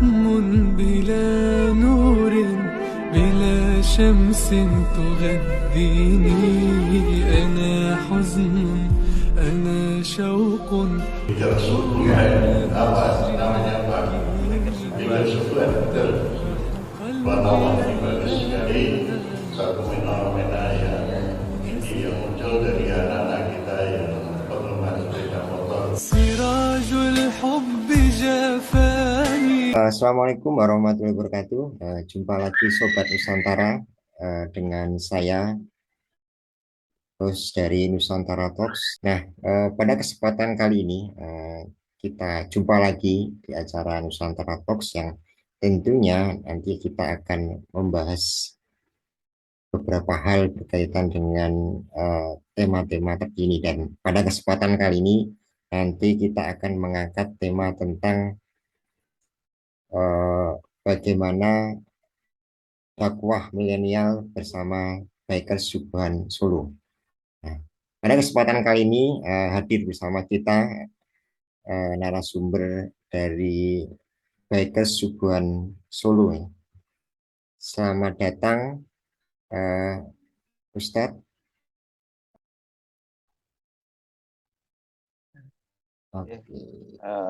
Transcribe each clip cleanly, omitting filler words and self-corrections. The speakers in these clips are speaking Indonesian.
عتم بلا نور، بلا شمس تغذيني. أنا حزن، أنا شوق، Bicara suku ya, apa namanya Pak? Bicara suku ya, betul. Pernah ini bagus sekali, satu fenomena yang ini yang muncul dari anak-anak kita yang penggemar sepeda motor. سراج الحب جفاني. Assalamualaikum warahmatullahi wabarakatuh. Jumpa lagi Sobat Nusantara dengan saya, host dari Nusantara Talks. Nah, pada kesempatan kali ini kita jumpa lagi di acara Nusantara Talks yang tentunya nanti kita akan membahas beberapa hal berkaitan dengan tema-tema terkini, dan pada kesempatan kali ini nanti kita akan mengangkat tema tentang bagaimana dakwah milenial bersama Bikers Subuhan Solo. Nah, pada kesempatan kali ini hadir bersama kita narasumber dari Bikers Subuhan Solo. Selamat datang Ustadz. Oke.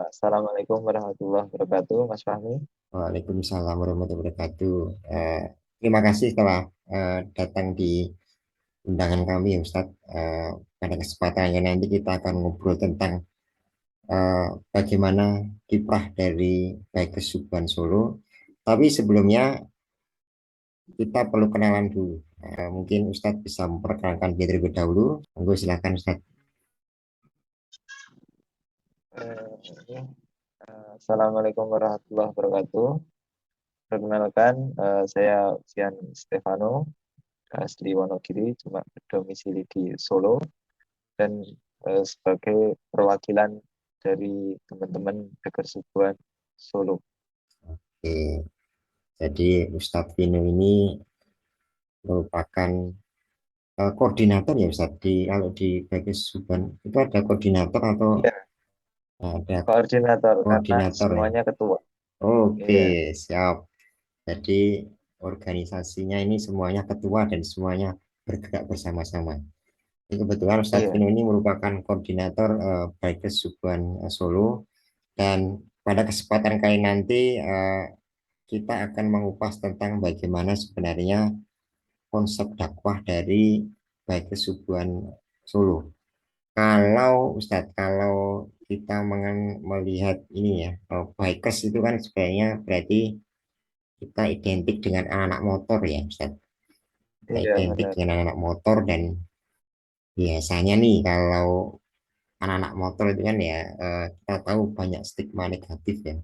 Assalamualaikum warahmatullahi wabarakatuh, Mas Fahmi. Waalaikumsalam warahmatullahi wabarakatuh. Terima kasih telah datang di undangan kami, Ustadz. Pada kesempatannya nanti kita akan ngobrol tentang bagaimana kiprah dari Bikers Subuhan Solo. Tapi sebelumnya kita perlu kenalan dulu. Mungkin Ustadz bisa memperkenalkan diri terlebih dahulu. Monggo silakan Ustadz. Assalamualaikum warahmatullahi wabarakatuh. Perkenalkan, saya Fian Stefano, asli Wonogiri, cuma berdomisili di Solo, dan sebagai perwakilan dari teman-teman Bikers Subuhan Solo. Oke. Jadi Ustadz Vino ini merupakan koordinator ya Ustadz, kalau di Bikers Subuhan itu ada koordinator atau Ya, ada koordinator, karena koordinator ya? semuanya ketua. Iya. Oke, siap. Jadi organisasinya ini semuanya ketua dan semuanya bergerak bersama-sama. Jadi kebetulan Ustadz Iya. Vino ini merupakan koordinator Bikers Subuhan Solo, dan pada kesempatan kali nanti kita akan mengupas tentang bagaimana sebenarnya konsep dakwah dari Bikers Subuhan Solo. Kalau Ustadz, kalau kita melihat ini ya, bikers itu kan sebenarnya berarti kita identik dengan anak-anak motor ya Ustadz. Kita Iya, identik benar. dengan anak-anak motor, dan biasanya nih kalau anak-anak motor itu kan ya kita tahu banyak stigma negatif ya.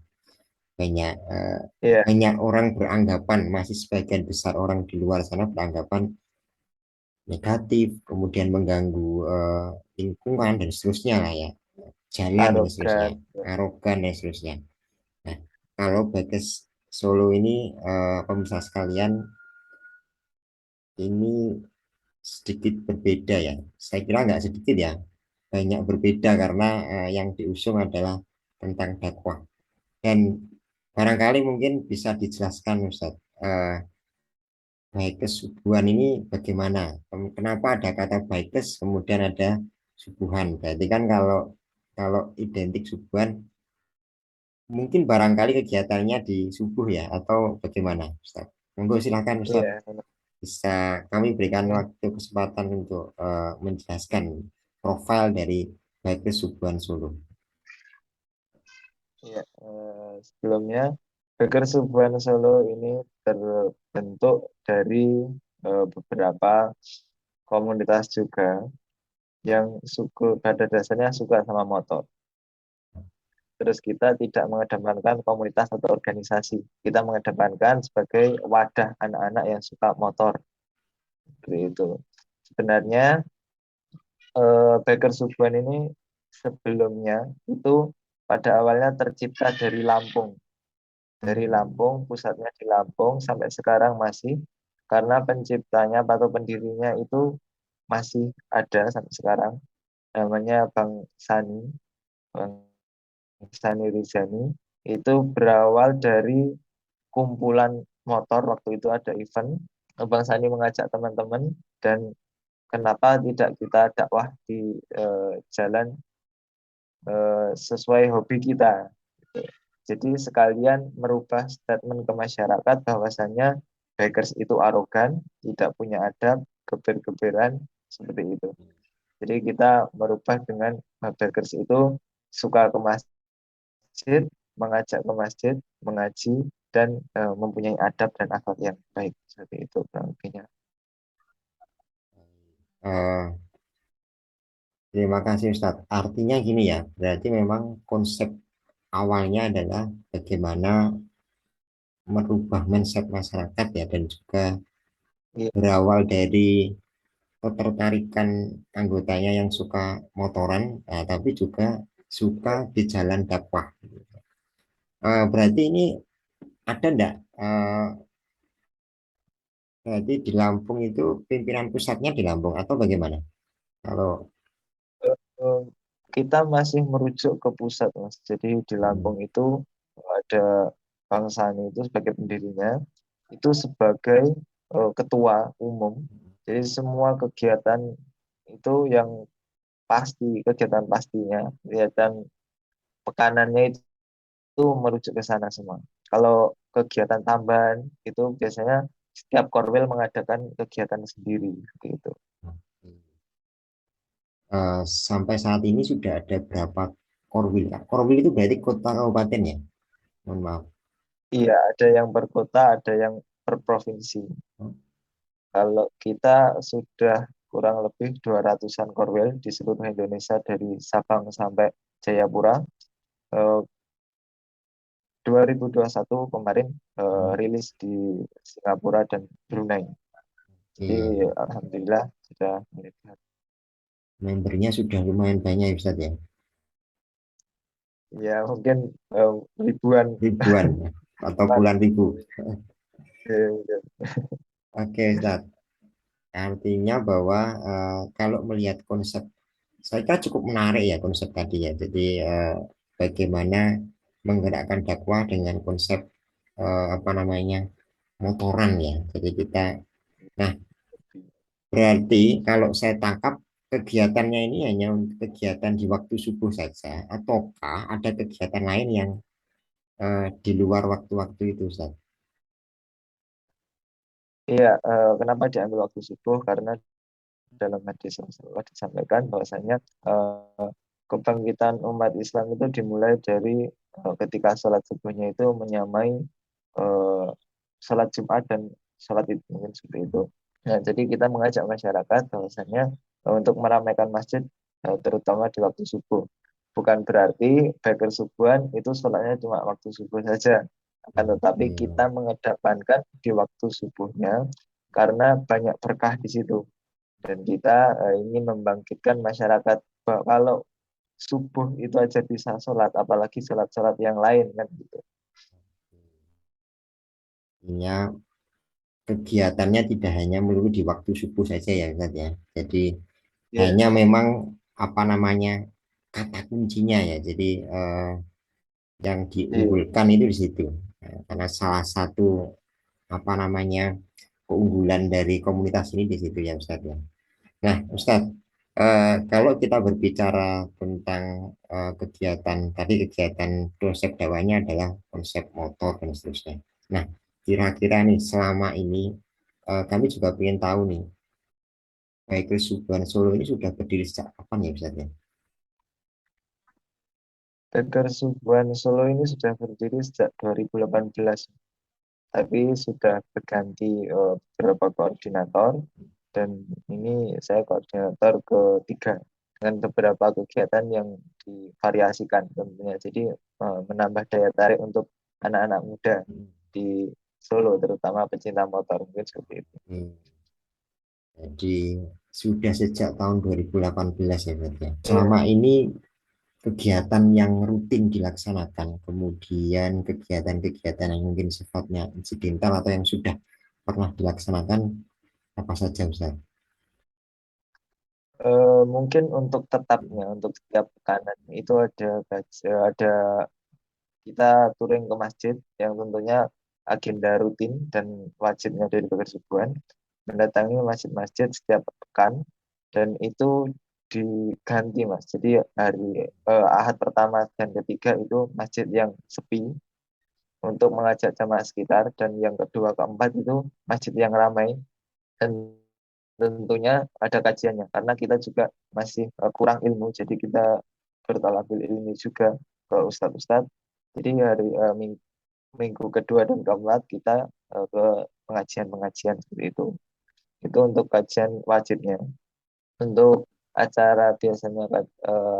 Banyak Iya, banyak orang beranggapan, masih sebagian besar orang di luar sana beranggapan negatif, kemudian mengganggu lingkungan dan seterusnya lah ya, jalan dan seterusnya, arogan. arogan dan seterusnya. Nah, kalau Bikers Solo ini pemirsa sekalian, ini sedikit berbeda ya. Saya kira nggak sedikit ya, banyak berbeda, karena yang diusung adalah tentang dakwah. Dan barangkali mungkin bisa dijelaskan Ustaz, Bikers Subuhan ini bagaimana? Kenapa ada kata Bikers kemudian ada Subuhan? Berarti kan kalau kalau identik Subuhan, mungkin barangkali kegiatannya di subuh ya, atau bagaimana Ustaz? Monggo silakan Ustaz, Iya. bisa kami berikan waktu kesempatan untuk menjelaskan profil dari Bikers Subuhan Solo. Iya, sebelumnya Bikers Subuhan Solo ini terbentuk dari beberapa komunitas juga yang pada dasarnya suka sama motor. Terus kita tidak mengedepankan komunitas atau organisasi, kita mengedepankan sebagai wadah anak-anak yang suka motor. Seperti itu. Sebenarnya Bikers Subuhan ini sebelumnya itu pada awalnya tercipta dari Lampung. Dari Lampung, pusatnya di Lampung, sampai sekarang masih, karena penciptanya atau pendirinya itu masih ada sampai sekarang, namanya Bang Sani Rizani. itu berawal dari kumpulan motor. Waktu itu ada event, Bang Sani mengajak teman-teman, dan kenapa tidak kita dakwah di jalan sesuai hobi kita, gitu. Jadi sekalian merubah statement ke masyarakat bahwasannya bikers itu arogan, tidak punya adab, geber-geberan, seperti itu. Jadi kita merubah dengan bikers itu suka ke masjid, mengajak ke masjid, mengaji, dan mempunyai adab dan akhlak yang baik, seperti itu kurang lebihnya. Eh, Terima kasih Ustadz. Artinya gini ya, berarti memang konsep awalnya adalah bagaimana merubah mindset masyarakat ya, dan juga Iya, berawal dari ketertarikan anggotanya yang suka motoran, tapi juga suka di jalan dakwah. Berarti ini ada enggak, berarti di Lampung itu pimpinan pusatnya di Lampung atau bagaimana? Kalau eh, kita masih merujuk ke pusat, Mas. Jadi di hmm, Lampung itu ada Bang Sani itu sebagai pendirinya, itu sebagai ketua umum. Jadi semua kegiatan itu yang pasti, kegiatan pastinya, kegiatan pekanannya itu merujuk ke sana semua. Kalau kegiatan tambahan itu biasanya setiap korwil mengadakan kegiatan sendiri, seperti itu. sampai saat ini sudah ada berapa korwil, Kak? Korwil itu berarti kota kabupaten ya? Mohon maaf. Iya, ada yang per kota, ada yang per provinsi. Kalau kita sudah kurang lebih 200-an korwil di seluruh Indonesia dari Sabang sampai Jayapura. Eh, 2021 kemarin rilis di Singapura dan Brunei. Jadi Oke, alhamdulillah sudah meningkat. membernya sudah lumayan banyak ya, Ustadz ya? Ya mungkin ribuan. Ribuan ya? Atau puluhan ribu. Eh, Oke, Ustadz. Artinya bahwa kalau melihat konsep, saya kira cukup menarik ya konsep tadi ya. Jadi bagaimana menggerakkan dakwah dengan konsep apa namanya, motoran ya. Jadi kita, nah berarti kalau saya tangkap kegiatannya ini hanya untuk kegiatan di waktu subuh saja, ataukah ada kegiatan lain yang di luar waktu-waktu itu, Ustaz? Iya, kenapa diambil waktu subuh? Karena dalam hadis Rasulullah disampaikan bahwasanya kebangkitan umat Islam itu dimulai dari ketika sholat subuhnya itu menyamai eh, sholat Jumat dan sholat Id, mungkin seperti itu. Nah, jadi kita mengajak masyarakat bahwasanya untuk meramaikan masjid terutama di waktu subuh. Bukan berarti baker subuhan itu sholatnya cuma waktu subuh saja. Akan tetapi Oke. kita mengedepankan di waktu subuhnya karena banyak berkah di situ. Dan kita ingin membangkitkan masyarakat bahwa kalau subuh itu aja bisa sholat, apalagi sholat-sholat yang lain kan gitu. Artinya kegiatannya tidak hanya melulu di waktu subuh saja ya, Ustaz ya. Jadi Iya, hanya memang apa namanya, kata kuncinya ya. Jadi yang iya. diunggulkan itu di situ. Karena salah satu apa namanya, keunggulan dari komunitas ini di situ ya Ustaz ya. Nah Ustaz, kalau kita berbicara tentang kegiatan tadi, kegiatan konsep dakwahnya adalah konsep motor dan seterusnya. Nah kira-kira nih selama ini kami juga ingin tahu nih, baik Subuhan Solo ini sudah berdiri sejak kapan ya Ustaz ya? Baker Subuhan Solo ini sudah berdiri sejak 2018, tapi sudah berganti beberapa koordinator, dan ini saya koordinator ketiga dengan beberapa kegiatan yang divariasikan tentunya. Jadi menambah daya tarik untuk anak-anak muda di Solo, terutama pecinta motor, mungkin seperti itu. Hmm. Jadi sudah sejak tahun 2018 ya Ustaz ya. Iya. Selama ini kegiatan yang rutin dilaksanakan, kemudian kegiatan-kegiatan yang mungkin sifatnya insidental atau yang sudah pernah dilaksanakan apa saja Ustaz? Mungkin untuk tetapnya, untuk setiap pekanan itu ada kita touring ke masjid yang tentunya agenda rutin dan wajibnya dari Pekersubuan mendatangi masjid-masjid setiap pekan, dan itu diganti Mas. Jadi hari Ahad pertama dan ketiga itu masjid yang sepi untuk mengajak jamaah sekitar, dan yang kedua keempat itu masjid yang ramai, dan tentunya ada kajiannya karena kita juga masih kurang ilmu, jadi kita bertolakul ilmi juga ke ustadz-ustadz. Jadi hari minggu kedua dan keempat kita ke pengajian-pengajian seperti itu. Itu untuk kajian wajibnya. Untuk acara biasanya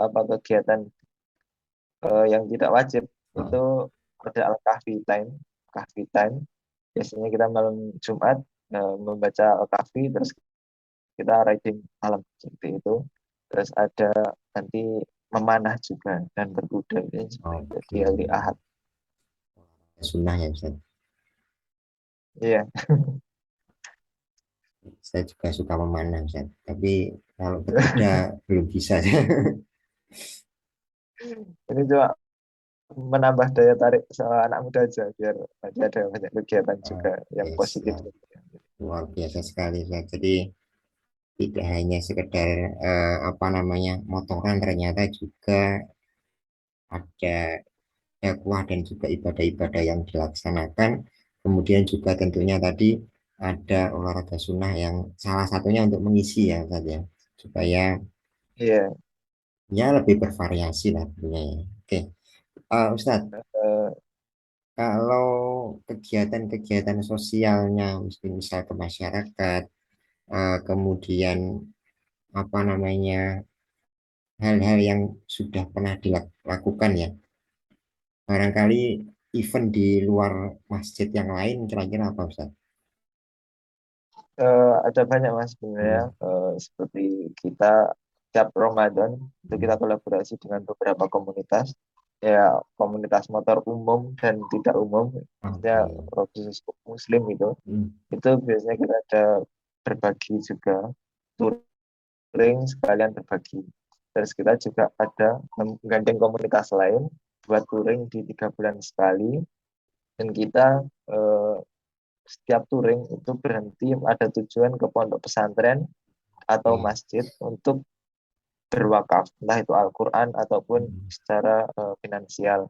apa kegiatan yang tidak wajib itu ada al-kahfi time. Kahfi time biasanya kita malam Jumat membaca al-kahfi, terus kita riding malam seperti itu. Terus ada nanti memanah juga dan berkuda ini Oke, di hari Ahad. sunnah ya Ustaz. Iya, Saya juga suka memanah Ustaz. Tapi kalau berkuda belum bisa. ini cuma menambah daya tarik sama anak muda aja biar nanti ada banyak kegiatan juga yang Oke, positif. siap. Luar biasa sekali Ustaz. Jadi tidak hanya sekedar apa namanya motoran, ternyata juga ada dakwah dan juga ibadah-ibadah yang dilaksanakan. Kemudian juga tentunya tadi ada olahraga sunnah yang salah satunya untuk mengisi ya Ustaz ya, supaya Iya, ya lebih bervariasi lah tentunya ya. Oke, Ustadz, eh, kalau kegiatan-kegiatan sosialnya mesti misal ke masyarakat, kemudian apa namanya hal-hal yang sudah pernah dilakukan ya, barangkali event di luar masjid yang lain kira-kira apa Ustaz? ada banyak Mas sebenarnya, Hmm, seperti kita tiap Ramadan itu hmm, kita kolaborasi dengan beberapa komunitas, ya komunitas motor umum dan tidak umum, maksudnya Oke. khusus muslim Hmm, itu biasanya kita ada berbagi juga, touring sekalian berbagi. Terus kita juga ada menggandeng komunitas lain buat touring di 3 bulan sekali, dan kita eh, setiap touring itu berhenti ada tujuan ke pondok pesantren atau oke. masjid untuk berwakaf, entah itu Al-Quran ataupun Hmm, secara finansial.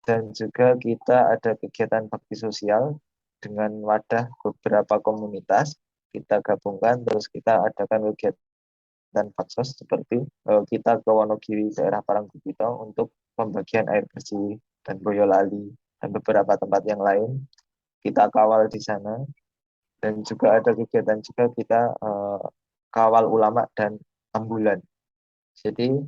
Dan juga kita ada kegiatan bakti sosial dengan wadah beberapa komunitas, kita gabungkan, terus kita adakan kegiatan baksos seperti kita ke Wonogiri, daerah Parangkubito untuk pembagian air bersih, dan Boyolali, dan beberapa tempat yang lain. Kita kawal di sana, dan juga ada kegiatan juga kita kawal ulama dan ambulan. Jadi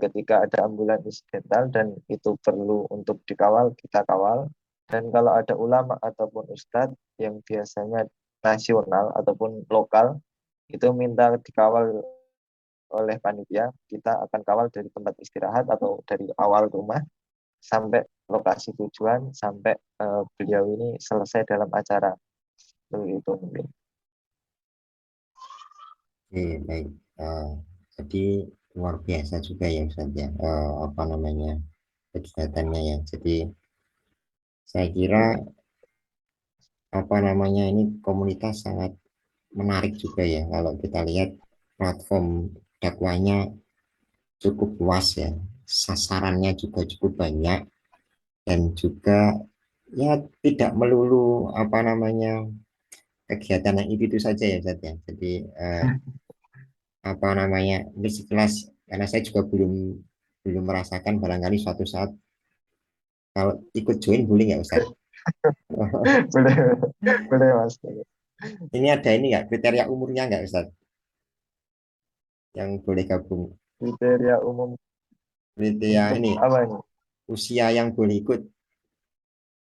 ketika ada ambulan insidental dan itu perlu untuk dikawal, kita kawal. Dan kalau ada ulama ataupun ustadz yang biasanya nasional ataupun lokal itu minta dikawal oleh panitia, kita akan kawal dari tempat istirahat atau dari awal rumah sampai lokasi tujuan, sampai beliau ini selesai dalam acara. Seperti itu mungkin. oke, baik. Eh, jadi luar biasa juga ya Ustaz ya, apa namanya kegiatannya ya. Jadi saya kira apa namanya ini komunitas sangat menarik juga ya kalau kita lihat platform dakwahnya cukup luas ya, sasarannya juga cukup banyak dan juga ya tidak melulu apa namanya kegiatan yang itu saja ya Ustaz ya. Jadi apa namanya ini sekelas karena saya juga belum belum merasakan barangkali suatu saat kalau ikut join boleh nggak Ustaz? Boleh, boleh Mas. Ini ada ini nggak kriteria umurnya nggak Ustaz yang boleh gabung? Kriteria umum Kriteria untuk ini apa ini? usia yang boleh ikut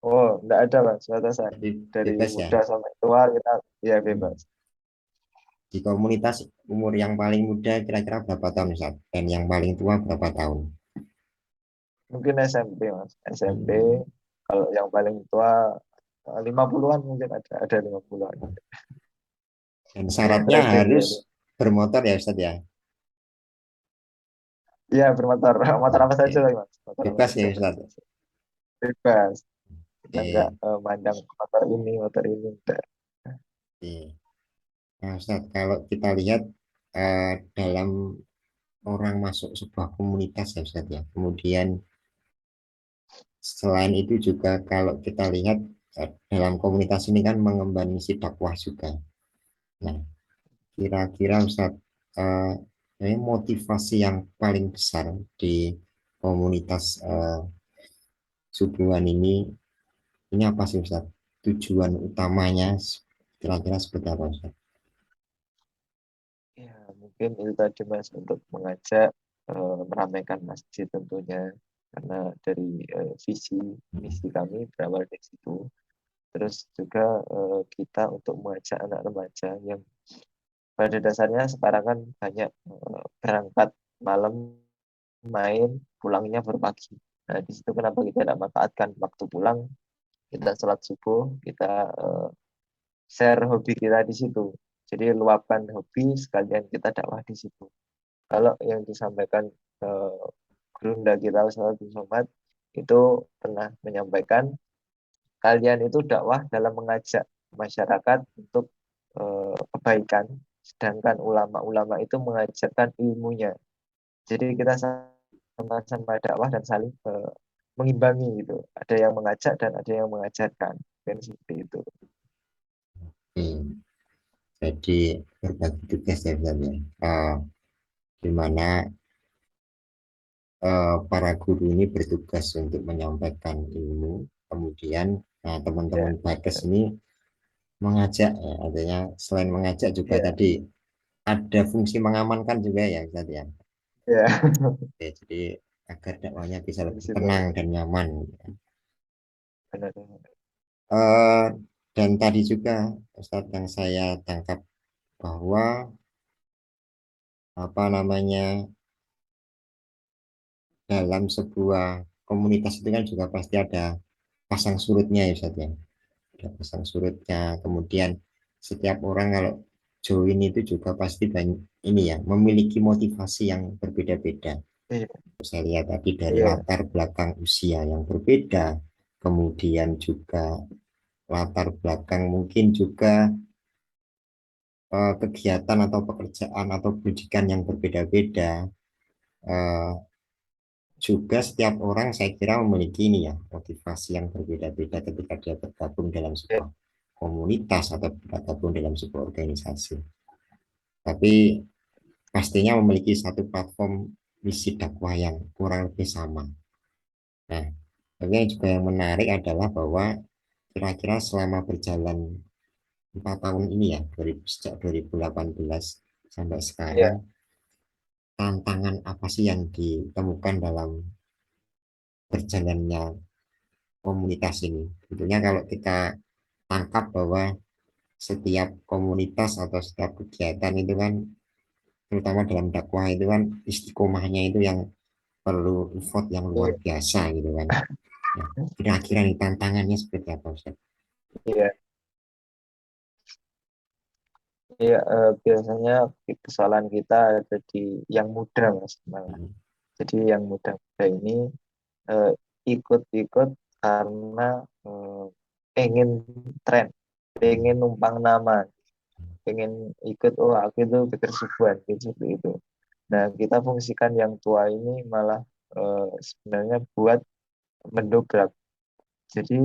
Oh, enggak ada Mas, batasan. tapi Dari bebas ya. muda sampai tua kita ya Hmm. bebas. Di komunitas umur yang paling muda kira-kira berapa tahun Ustaz? Dan yang paling tua berapa tahun? Mungkin SMP Mas, SMP. Hmm. Kalau yang paling tua 50-an mungkin ada 50-an. Dan syaratnya Trading ya harus itu. bermotor ya Ustaz ya. Iya, bermotor. Motor apa Oke. saja lah Mas. Motor apa Bebas saja ya boleh. Ustaz. bebas. Kita nggak Oke, mandang motor ini enggak. oke. Nah, Ustadz, kalau kita lihat dalam orang masuk sebuah komunitas ya Ustadz ya, kemudian selain itu juga kalau kita lihat dalam komunitas ini kan mengemban misi dakwah juga. Nah, kira-kira Ustadz, ini motivasi yang paling besar di komunitas Subuhan ini apa sih Ustadz? Tujuan utamanya kira-kira seperti apa Ustadz? Ya, mungkin itu tadi Mas untuk mengajak meramaikan masjid tentunya karena dari visi misi kami berawal dari situ. Terus juga kita untuk mengajak anak remaja yang pada dasarnya sekarang kan banyak berangkat malam main pulangnya berpagi. Nah, di situ kenapa kita tidak manfaatkan waktu pulang, kita sholat subuh, kita share hobi kita di situ. Jadi luapkan hobi sekalian kita dakwah di situ. Kalau yang disampaikan eh, Gurunda kita Ustaz bin Somad itu pernah menyampaikan kalian itu dakwah dalam mengajak masyarakat untuk kebaikan, sedangkan ulama-ulama itu mengajarkan ilmunya. Jadi kita sama-sama dakwah dan saling mengimbangi gitu. Ada yang mengajak dan ada yang mengajarkan. Kan seperti itu. Jadi berbagi tugas ya Ustadz ya. Di mana para guru ini bertugas untuk menyampaikan ilmu, kemudian teman-teman Ya, Bakes ini mengajak, ya, artinya selain mengajak juga ya, tadi ada fungsi mengamankan juga ya Ustadz ya. ya. Oke, jadi agar dakwahnya bisa Di lebih situ tenang dan nyaman. benar. Eh, dan tadi juga Ustadz yang saya tangkap bahwa apa namanya dalam sebuah komunitas itu kan juga pasti ada pasang surutnya ya Ustadz ya. Ada pasang surutnya. Kemudian setiap orang kalau join itu juga pasti banyak ini ya memiliki motivasi yang berbeda-beda. Iya, Saya lihat tadi dari iya, latar belakang usia yang berbeda, kemudian juga latar belakang mungkin juga kegiatan atau pekerjaan atau pendidikan yang berbeda-beda. Eh, Juga setiap orang saya kira memiliki ini ya motivasi yang berbeda-beda ketika dia bergabung dalam iya, sebuah komunitas atau bergabung dalam sebuah organisasi. Tapi pastinya memiliki satu platform misi dakwah yang kurang lebih sama. Nah, tapi yang juga yang menarik adalah bahwa kira-kira selama berjalan 4 tahun ini ya, sejak 2018 sampai sekarang, iya. tantangan apa sih yang ditemukan dalam berjalannya komunitas ini? Tentunya kalau kita tangkap bahwa setiap komunitas atau setiap kegiatan itu kan, terutama dalam dakwah itu kan istiqomahnya itu yang perlu effort yang luar Iya, biasa gitu kan. Nah, kira-kira nih tantangannya seperti apa Ustaz? iya, iya, biasanya kesalahan kita ada di yang muda Mas malah. Hmm, Jadi yang muda-muda ini eh, ikut-ikut karena pengen tren, pengen numpang nama, pengen ikut oh aku itu pikir subuhan gitu seperti itu. Nah kita fungsikan yang tua ini malah sebenarnya buat mendobrak. Jadi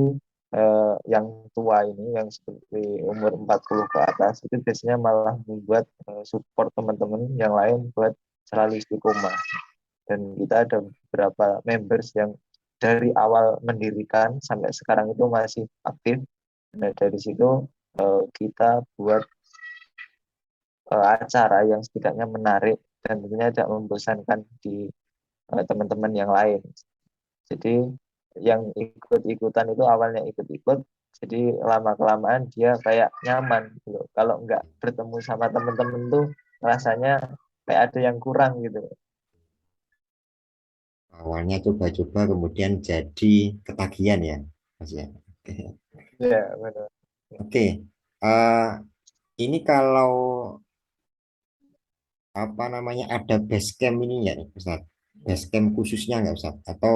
yang tua ini yang seperti umur 40 ke atas itu biasanya malah membuat support teman-teman yang lain buat selalu istiqomah. Dan kita ada beberapa members yang dari awal mendirikan sampai sekarang itu masih aktif. Nah, dari situ kita buat acara yang setidaknya menarik dan tentunya tidak membosankan di teman-teman yang lain. Jadi yang ikut-ikutan itu awalnya ikut-ikut, jadi lama-kelamaan dia kayak nyaman gitu. Kalau nggak bertemu sama teman-teman tuh rasanya kayak ada yang kurang gitu. Awalnya coba-coba kemudian jadi ketagihan ya Mas ya. Oke. Ya, benar. Oke. Eh, ini kalau apa namanya ada base camp ini ya nih Ustaz? Base camp khususnya nggak Ustaz? Atau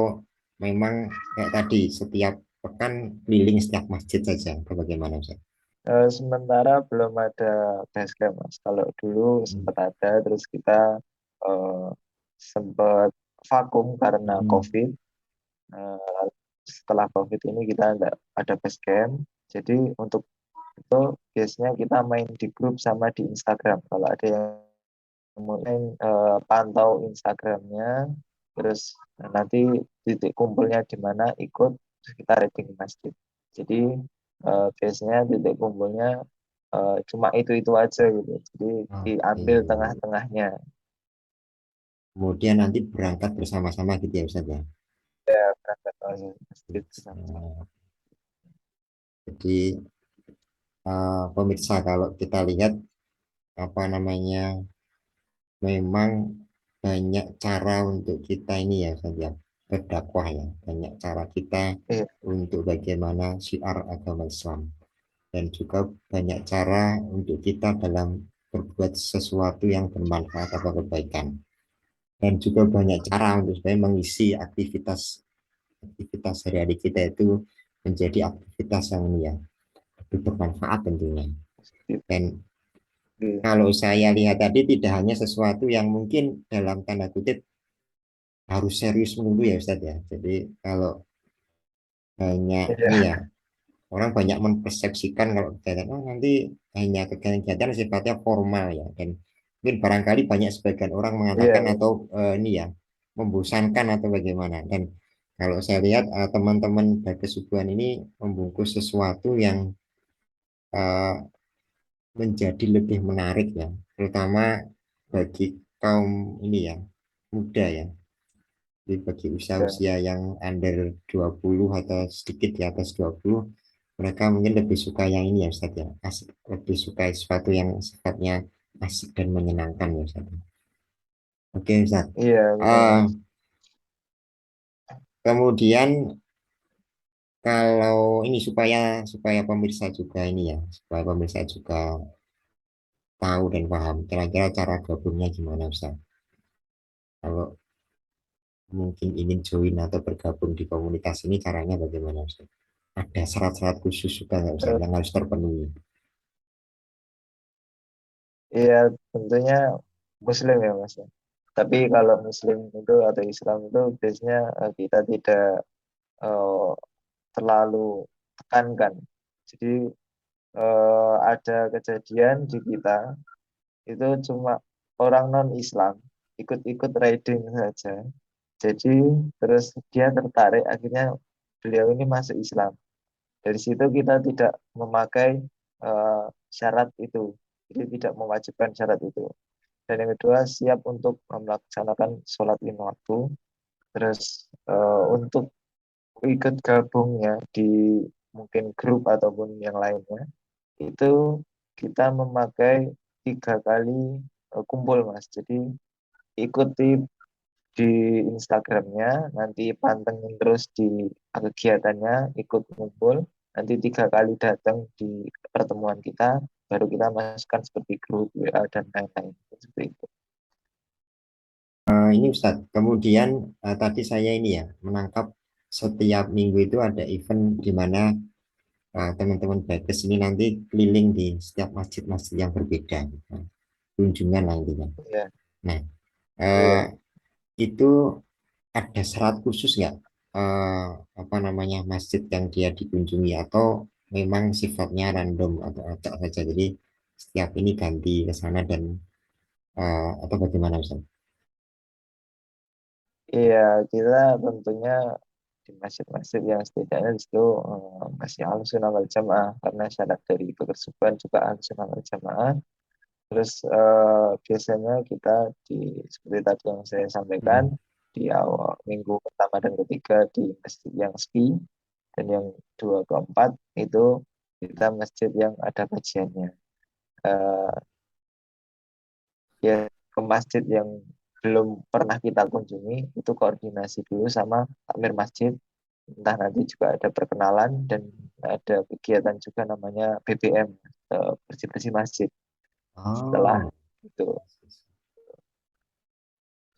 memang kayak tadi setiap pekan keliling setiap masjid saja atau bagaimana Ustaz? Sementara belum ada basecamp, Mas. Kalau dulu sempat ada, terus kita eh, sempat vakum karena Hmm. COVID. Eh, Setelah COVID ini kita nggak ada basecamp. Jadi untuk itu biasanya kita main di grup sama di Instagram. Kalau ada yang main, pantau Instagramnya, terus nanti titik kumpulnya di mana ikut, terus kita rating di masjid. Jadi biasanya titik kumpulnya cuma itu aja gitu. Jadi Oke. diambil tengah-tengahnya. Kemudian nanti berangkat bersama-sama gitu ya Ustaz ya. Ya, berangkat ke masjid bersama-sama. Jadi pemirsa kalau kita lihat apa namanya memang banyak cara untuk kita ini ya saja berdakwah ya banyak cara kita Iya, untuk bagaimana syiar agama Islam dan juga banyak cara untuk kita dalam berbuat sesuatu yang bermanfaat atau kebaikan dan juga banyak cara untuk supaya mengisi aktivitas aktivitas hari-hari kita itu menjadi aktivitas yang ini ya lebih bermanfaat tentunya gitu. dan Iya, kalau saya lihat tadi tidak hanya sesuatu yang mungkin dalam tanda kutip harus serius dulu ya Ustadz ya. Jadi kalau banyak ini iya, ya, orang banyak mempersepsikan kalau kegiatan oh nanti hanya kegiatan sifatnya formal ya. Dan mungkin barangkali banyak sebagian orang mengatakan iya, atau ini ya, membosankan atau bagaimana. Dan kalau saya lihat teman-teman Bagas Subuhan ini membungkus sesuatu yang eh, menjadi lebih menarik ya, terutama bagi kaum ini ya, muda ya. Jadi bagi iya. usia-usia yang under 20 atau sedikit di atas 20, mereka mungkin lebih suka yang ini ya Ustaz ya. Asik, lebih suka sesuatu yang sifatnya asik dan menyenangkan ya Ustaz. Oke Ustaz. Iya, betul, Ah, Mas. kemudian kalau ini supaya supaya pemirsa juga ini ya, supaya pemirsa juga tahu dan paham kira-kira cara gabungnya gimana Ustaz. Kalau mungkin ingin join atau bergabung di komunitas ini caranya bagaimana Ustaz? Ada syarat-syarat khusus juga nggak Ustaz Eh, yang harus terpenuhi? Iya, tentunya Muslim ya, Mas. Tapi kalau Muslim itu atau Islam itu biasanya kita tidak eh, terlalu tekankan. Jadi ada kejadian di kita itu cuma orang non-Islam ikut-ikut riding saja. Jadi terus dia tertarik akhirnya beliau ini masuk Islam. Dari situ kita tidak memakai syarat itu. Jadi tidak mewajibkan syarat itu. Dan yang kedua siap untuk melaksanakan sholat lima waktu. Terus untuk ikut gabungnya di mungkin grup ataupun yang lainnya itu kita memakai 3 kali kumpul, Mas. Jadi ikuti di Instagramnya, nanti pantengin terus di kegiatannya, ikut kumpul, nanti 3 kali datang di pertemuan kita, baru kita masukkan seperti grup WA dan lain-lain seperti itu. Ini Ustadz, kemudian tadi saya ini ya menangkap setiap minggu itu ada event di mana teman-teman Bagus ini nanti keliling di setiap masjid-masjid yang berbeda, nah, kunjungan nantinya. Ya, Nah, eh, iya. itu ada syarat khusus nggak apa namanya masjid yang dia dikunjungi atau memang sifatnya random atau acak saja, jadi setiap ini ganti ke sana dan atau bagaimana Ustadz? Iya, kita tentunya di masjid-masjid yang setidaknya di situ masih Ahlussunnah wal Jamaah karena syarat dari ketersubuhan juga Ahlussunnah wal Jamaah. Terus biasanya kita di seperti tadi yang saya sampaikan Hmm. di awal minggu pertama dan ketiga di masjid yang sepi dan yang dua keempat itu kita masjid yang ada kajiannya. Eh, Ya ke masjid yang belum pernah kita kunjungi itu koordinasi dulu sama takmir masjid. Entah nanti juga ada perkenalan dan ada kegiatan juga namanya BBM, bersih-bersih masjid setelah Oh, itu.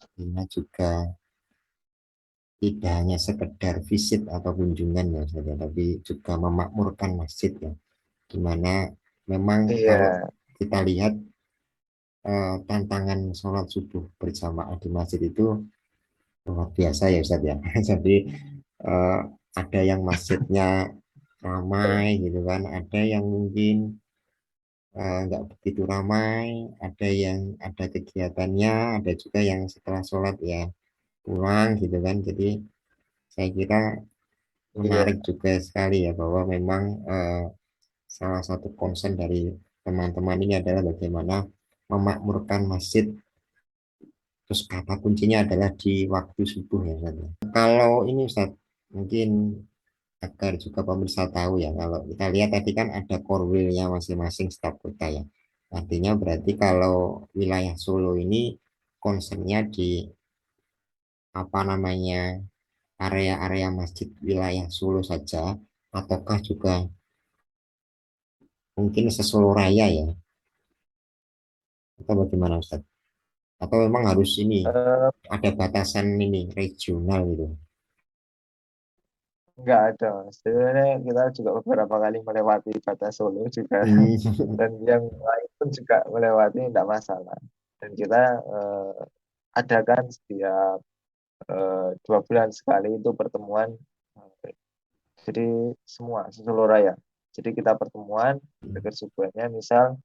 artinya juga tidak hanya sekedar visit atau kunjungan ya saja, tapi juga memakmurkan masjid ya, dimana memang kalau Iya, kita lihat tantangan sholat subuh berjamaah di masjid itu luar biasa ya Ustaz ya. Jadi eh, ada yang masjidnya ramai gitu kan, ada yang mungkin nggak begitu ramai, ada yang ada kegiatannya, ada juga yang setelah sholat ya pulang gitu kan. Jadi saya kira iya, menarik juga sekali ya bahwa memang salah satu concern dari teman-teman ini adalah bagaimana memakmurkan masjid. Terus kata kuncinya adalah di waktu subuh ya Ustaz ya. Kalau ini Ustaz, mungkin agar juga pemirsa tahu ya, kalau kita lihat tadi kan ada korwilnya masing-masing setiap kota ya. Artinya berarti kalau wilayah Solo ini concernnya di apa namanya area-area masjid wilayah Solo saja, ataukah juga mungkin se-Solo Raya ya, atau bagaimana Ustaz? Atau memang harus ini Eh, ada batasan ini regional gitu? nggak ada Mas. Sebenarnya kita juga beberapa kali melewati batas Solo juga, Hmm. dan yang lain pun juga melewati tidak masalah. Dan kita adakan setiap 2 bulan sekali itu pertemuan, eh, jadi semua seluruh raya. Jadi kita pertemuan agar subuhnya misal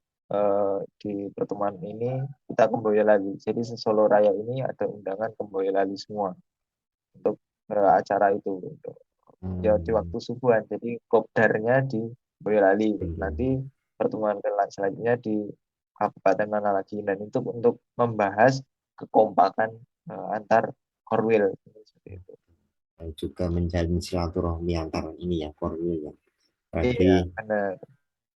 di pertemuan ini kita ke Boyolali. Jadi Solo Raya ini ada undangan ke Boyolali semua untuk acara itu. Gitu. Ya di Hmm. waktu subuhan. Jadi kopdarnya di Boyolali. Nanti Hmm. pertemuan selanjutnya di Kabupaten mana lagi. Dan itu untuk membahas kekompakan antar korwil. Seperti itu. Dan juga menjalin silaturahmi antar ini ya korwil ya. Berarti Iya, benar.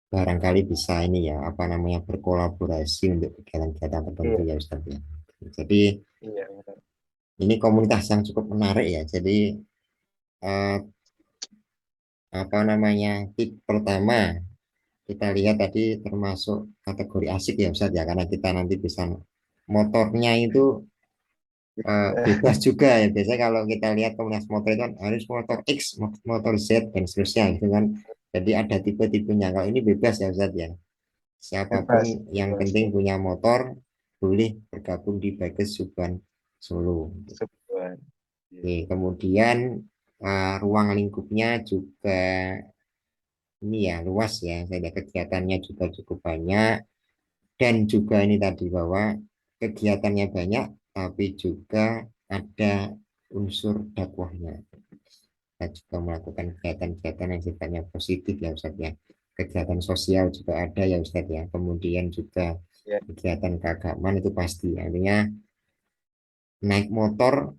barangkali bisa ini ya apa namanya berkolaborasi untuk kegiatan-kegiatan tertentu Iya, ya Ustaz ya. Jadi iya, benar. ini komunitas yang cukup menarik ya. Jadi eh, apa namanya tip pertama kita lihat tadi termasuk kategori asik ya Ustaz ya, karena kita nanti bisa motornya itu bebas juga ya. Biasanya kalau kita lihat komunitas motor itu kan harus motor X, motor Z dan seterusnya gitu kan. Jadi ada tipe-tipenya. Kalau ini bebas ya Ustaz ya. Siapapun Bebas, yang bebas. penting punya motor boleh bergabung di Bikers Subhan Solo. Sebuah. Oke, Iya. kemudian ruang lingkupnya juga ini ya luas ya. Saya kegiatannya juga cukup banyak dan juga ini tadi bahwa kegiatannya banyak tapi juga ada unsur dakwahnya. Kita juga melakukan kegiatan-kegiatan yang sifatnya positif ya Ustaz ya. Kegiatan sosial juga ada ya Ustaz ya. Kemudian juga Iya, kegiatan keagamaan itu pasti. Artinya naik motor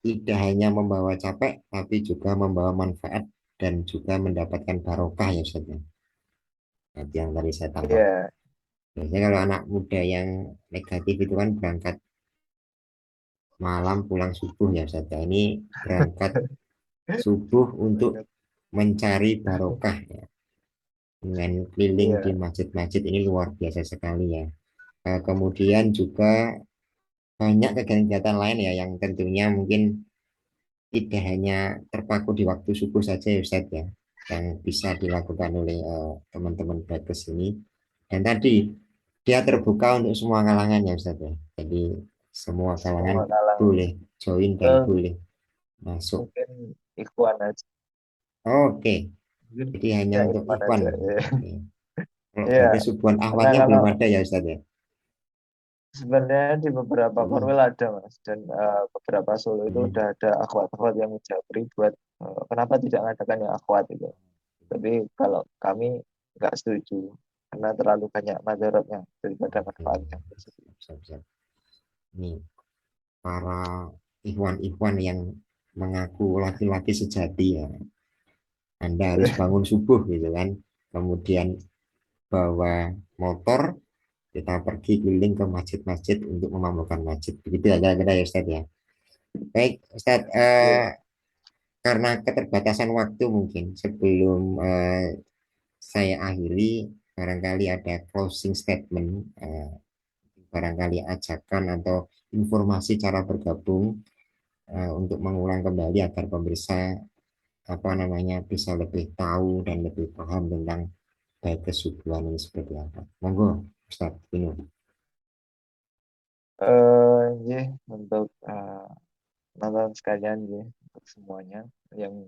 tidak hanya membawa capek, tapi juga membawa manfaat dan juga mendapatkan barokah ya Ustaz ya. Nah, yang tadi saya tangkap. iya, Biasanya kalau anak muda yang negatif itu kan berangkat malam pulang subuh ya Ustaz ya. Ini berangkat subuh untuk benar. mencari barokah ya. Dengan keliling di Iya, masjid-masjid ini luar biasa sekali ya. Kemudian juga banyak kegiatan-kegiatan lain ya yang tentunya mungkin tidak hanya terpaku di waktu subuh saja ya Ustaz ya, yang bisa dilakukan oleh teman-teman Brebes ini. Dan tadi dia terbuka untuk semua kalangan ya Ustaz ya. Jadi semua kalangan semua kalangan. boleh join dan Eh, boleh masuk. mungkin ikhwan aja. Oke, Mungkin jadi hanya ya untuk ikhwan Ikhwan. aja. Iya, Oke. Kalau iya. berarti subuhan Karena ahwadnya kalau belum ada ya Ustaz ya. sebenarnya di beberapa Hmm. korwil ada Mas, dan beberapa Solo itu Hmm. udah ada akhwat-akhwat yang japri buat kenapa tidak mengadakan yang akhwat itu. Tapi kalau kami nggak setuju karena terlalu banyak mudaratnya daripada Oke, manfaatnya. siap, siap. Ini para ikhwan-ikhwan yang mengaku laki-laki sejati ya. Anda harus bangun subuh gitu kan. Kemudian bawa motor, kita pergi keliling ke masjid-masjid untuk memamurkan masjid. Begitu ya kira-kira ya Ustaz ya. Baik Ustaz, Iya, karena keterbatasan waktu mungkin sebelum saya akhiri, barangkali ada closing statement, barangkali ajakan atau informasi cara bergabung untuk mengulang kembali agar pemirsa apa namanya bisa lebih tahu dan lebih paham tentang baik kesubuhan ini seperti apa. Monggo, Ustaz Vino. Ya, untuk nonton sekalian ya, untuk semuanya yang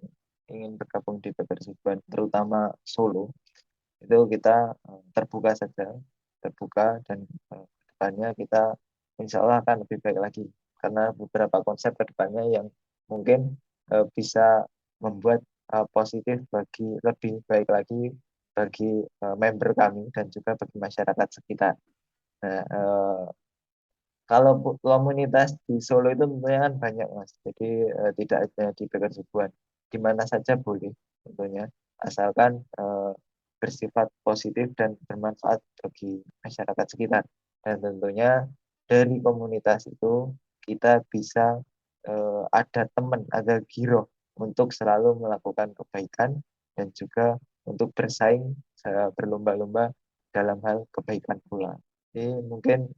ingin bergabung di Pekersuban, terutama Solo, itu kita terbuka saja, terbuka, dan kedepannya kita insya Allah akan lebih baik lagi karena beberapa konsep kedepannya yang mungkin bisa membuat positif bagi lebih baik lagi bagi member kami dan juga bagi masyarakat sekitar. Nah, kalau komunitas di Solo itu tentunya kan banyak, Mas. Jadi tidak hanya di Pekersubuan, di mana saja boleh tentunya, asalkan bersifat positif dan bermanfaat bagi masyarakat sekitar. Dan tentunya dari komunitas itu kita bisa ada teman, ada giroh untuk selalu melakukan kebaikan dan juga untuk bersaing berlomba-lomba dalam hal kebaikan pula. Jadi mungkin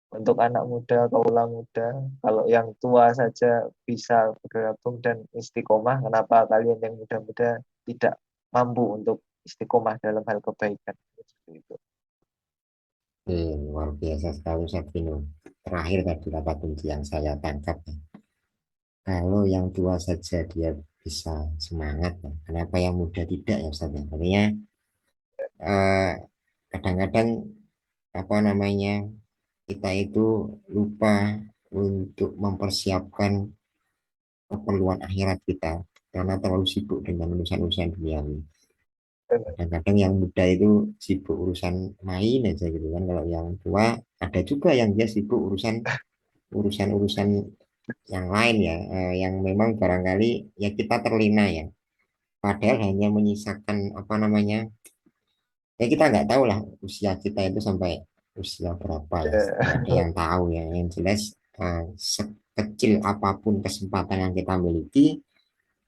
untuk anak muda, kaula muda, kalau yang tua saja bisa bergabung dan istiqomah, kenapa kalian yang muda-muda tidak mampu untuk istiqomah dalam hal kebaikan? Seperti itu. Luar biasa sekali Ustaz Vino. Terakhir tadi kata kunci yang saya tangkap. Kalau yang tua saja dia bisa semangat, ya. Kenapa yang muda tidak ya Ustaz? Artinya eh, kadang-kadang apa namanya kita itu lupa untuk mempersiapkan keperluan akhirat kita karena terlalu sibuk dengan urusan-urusan duniawi. Kadang-kadang yang muda itu sibuk urusan main aja gitu kan. Kalau yang tua ada juga yang dia sibuk urusan-urusan yang lain ya, yang memang barangkali ya kita terlena ya. Padahal hanya menyisakan apa namanya, ya kita nggak tahu lah usia kita itu sampai usia berapa ya. Nggak ada yang tahu ya. Yang jelas sekecil apapun kesempatan yang kita miliki,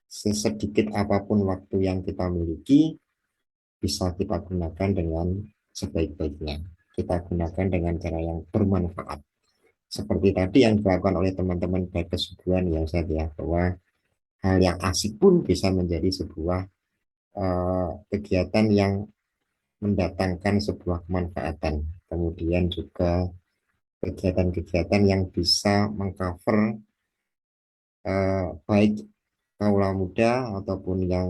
sesedikit apapun waktu yang kita miliki, bisa kita gunakan dengan sebaik-baiknya. Kita gunakan dengan cara yang bermanfaat. Seperti tadi yang dilakukan oleh teman-teman baik kesubuhan ya Ustaz ya, bahwa hal yang asik pun bisa menjadi sebuah kegiatan yang mendatangkan sebuah kemanfaatan. Kemudian juga kegiatan-kegiatan yang bisa mengcover baik kaula muda ataupun yang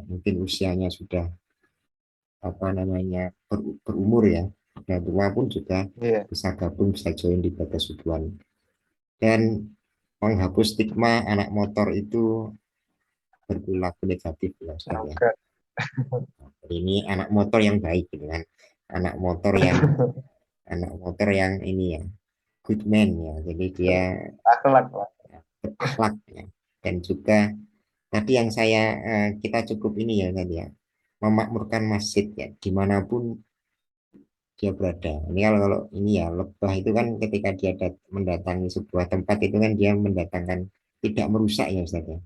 mungkin usianya sudah apa namanya berumur ya, sudah tua pun juga Iya, bisa gabung, bisa join di Bagas Subuhan dan menghapus stigma anak motor itu berperilaku negatif ya Ustaz ya. semoga. Ini anak motor yang baik gitu kan, anak motor yang ini ya, good man ya, jadi dia Akhlak lah. berakhlak ya. Dan juga tadi yang saya kita cukup ini ya tadi ya, memakmurkan masjid ya dimanapun dia berada. Ini kalau ini ya lebah itu kan ketika dia mendatangi sebuah tempat itu kan dia mendatangkan tidak merusak ya Ustaz ya.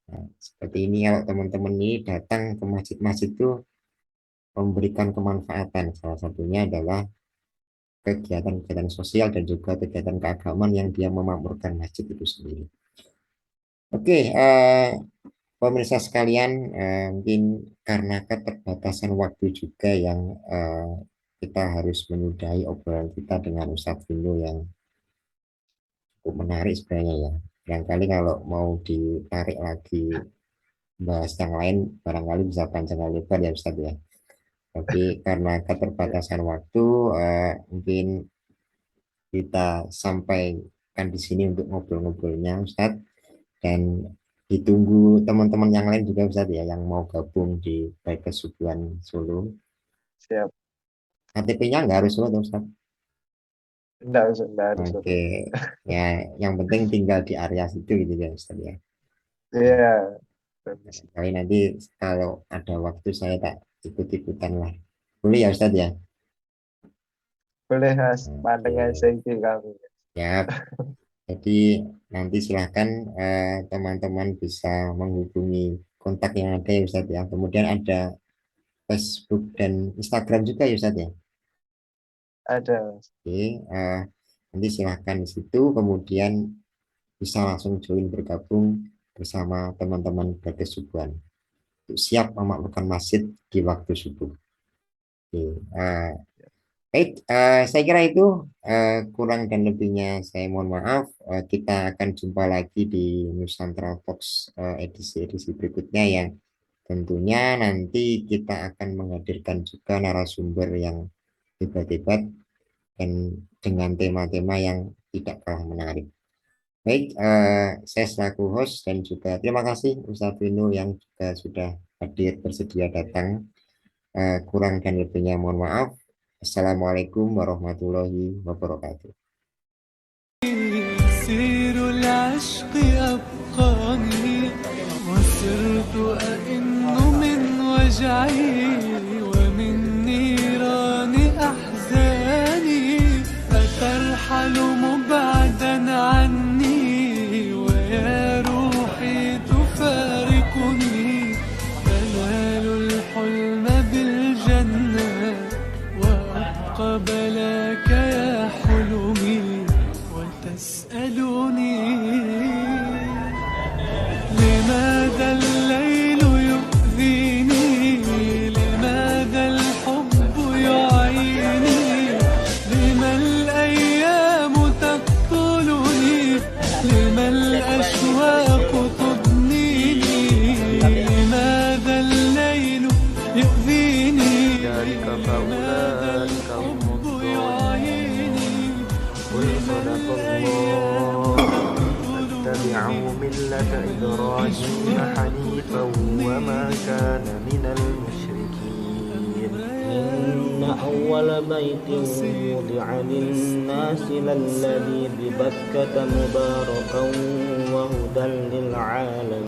Nah, seperti ini kalau teman-teman ini datang ke masjid-masjid itu memberikan kemanfaatan, salah satunya adalah kegiatan-kegiatan sosial dan juga kegiatan keagamaan yang dia memakmurkan masjid itu sendiri. Oke, pemirsa sekalian, mungkin karena keterbatasan waktu juga yang kita harus menyudahi obrolan kita dengan Ustadz Vino yang cukup menarik sebenarnya ya. Yang kali kalau mau ditarik lagi bahas yang lain, barangkali bisa panjang lebar ya Ustadz ya. Tapi karena keterbatasan waktu, mungkin kita sampaikan di sini untuk ngobrol-ngobrolnya Ustadz. Dan ditunggu teman-teman yang lain juga Ustadz ya yang mau gabung di Baik Kesubuhan Solo. Siap. KTP-nya nggak harus Solo Ustadz. Enggak harus. Oke, ya yang penting tinggal di area situ gitu ya Ustadz ya. Iya, bagus. Kali nanti kalau ada waktu saya tak ikut-ikutan lah. Boleh ya Ustadz ya? Boleh, Mas. Oke, Pantengin saja kami. ya. Jadi nanti silahkan teman-teman bisa menghubungi kontak yang ada ya Ustadz ya. Kemudian ada Facebook dan Instagram juga ya Ustadz ya. Ada, Mas. Oke, nanti silahkan di situ. Kemudian bisa langsung join bergabung bersama teman-tean Brothers Subuhan untuk siap memakmurkan masjid di waktu subuh. Oke, baik, saya kira itu kurang dan lebihnya saya mohon maaf. Kita akan jumpa lagi di Nusantara Talks edisi-edisi berikutnya yang tentunya nanti kita akan menghadirkan juga narasumber yang hebat-hebat dan dengan tema-tema yang tidak kalah menarik. Baik, saya selaku host dan juga terima kasih Ustadz Vino yang juga sudah hadir bersedia datang. Kurang dan lebihnya mohon maaf. Assalamualaikum warahmatullahi wabarakatuh. سير العشق أبقاني وصرت أئن من وجعي ومن نيران أحزاني أترحل مبعدا عني ويا روحي تفارقني تنال الحلم بالجنة وأبقى بلاك يا حلمي وتسألني لماذا الليل يؤذيني لماذا الحب يعيني لما الأيام تقتلني لما الأشواق تضنيني لماذا الليل يؤذيني لماذا الحب يعيني قل صدق الله اتبعوا ملة إبراهيم حنيفا وما كان من المشركين إن أول بيت وضع للناس للذي ببكة مباركا وهدى للعالمين